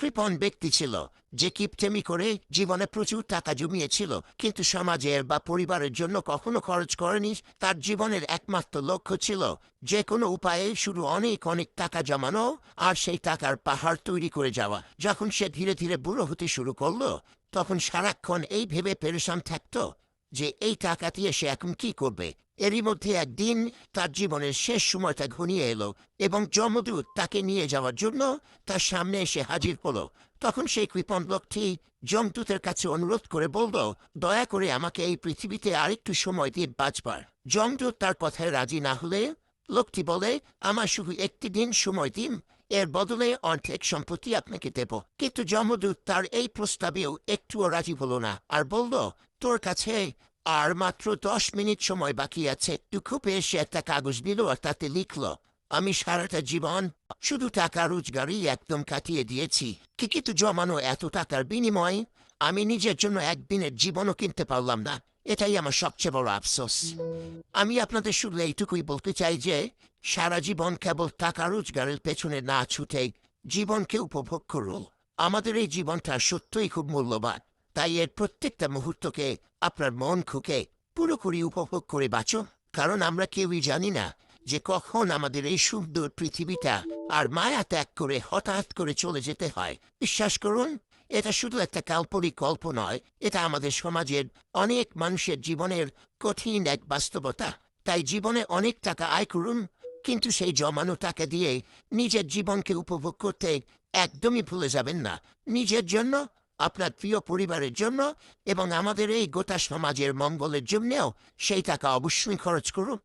কৃপণ ব্যক্তি ছিল, যে কিপটেমি করে জীবনে প্রচুর টাকা জমিয়েছিল, কিন্তু সমাজের বা পরিবারের জন্য কখনো খরচ করেনি। তার জীবনের একমাত্র লক্ষ্য ছিল যে কোনো উপায়ে শুধু অনেক অনেক টাকা জমানো, আর সেই টাকার পাহাড় তৈরি করে যাওয়া। যখন সে ধীরে ধীরে বুড়ো হতে শুরু করলো, তখন সারাক্ষণ এই ভেবে পেরেশান থাকতো যে এই টাকা দিয়ে সে এখন কি করবে। এরই মধ্যে একদিন তার জীবনের শেষ সময়টা ঘনিয়ে এলো, এবং যমদূত তাকে নিয়ে যাওয়ার জন্য তার সামনে এসে হাজির হলো। তখন সেই কৃপণ লোকটি যমদূতের কাছে অনুরোধ করে বলল, দয়া করে আমাকে এই পৃথিবীতে আরেকটু সময় দিয়ে বাঁচবার। যমদূত তার কথায় রাজি না হলে লোকটি বলে, আমার শুধু একটি দিন সময় দিন, এর বদলে অর্ধেক সম্পত্তি আপনাকে দেব। কিন্তু যমদূত তার এই প্রস্তাবেও একটুও রাজি হলো না, আর বলল, তোর কাছে আর মাত্র 10 মিনিট সময় বাকি আছে। দুঃখ পেয়ে সে একটা কাগজ দিল, আর তাতে লিখল, আমি সারাটা জীবন শুধু টাকা রোজগারই একদম কাটিয়ে দিয়েছি, কিন্তু জমানো এত টাকার বিনিময়ে আমি নিজের জন্য একদিনের জীবনও কিনতে পারলাম না। এটাই আমার সবচেয়ে বড় আফসোস। আমি আপনাদের শুধু এইটুকুই বলতে চাই যে সারা জীবন কেবল টাকা রোজগারের পেছনে না ছুটে জীবনকে উপভোগ করুন। আমাদের এই জীবনটা সত্যই খুব মূল্যবান, তাই এর প্রত্যেকটা মুহূর্তকে আপনার মন খুকে পুরোপুরি উপভোগ করে বাঁচো। কারণ আমরা কেউই জানি না যে কখন আমাদের এই সুন্দর পৃথিবীটা আর মায়া ত্যাগ করে হঠাৎ করে চলে যেতে হয়। বিশ্বাস করুন, এটা শুধু একটা কাল্পনিক গল্প নয়, এটা আমাদের সমাজের অনেক মানুষের জীবনের কঠিন এক বাস্তবতা। তাই জীবনে অনেক টাকা আয় করুন, কিন্তু সেই জমানো টাকা দিয়ে নিজের জীবনকে উপভোগ করতে একদমই ভুলে যাবেন না। নিজের জন্য, আপনার প্রিয় পরিবারের জন্য, এবং আমাদের এই গোটা সমাজের মঙ্গলের জন্যেও সেই টাকা অবশ্যই খরচ করুন।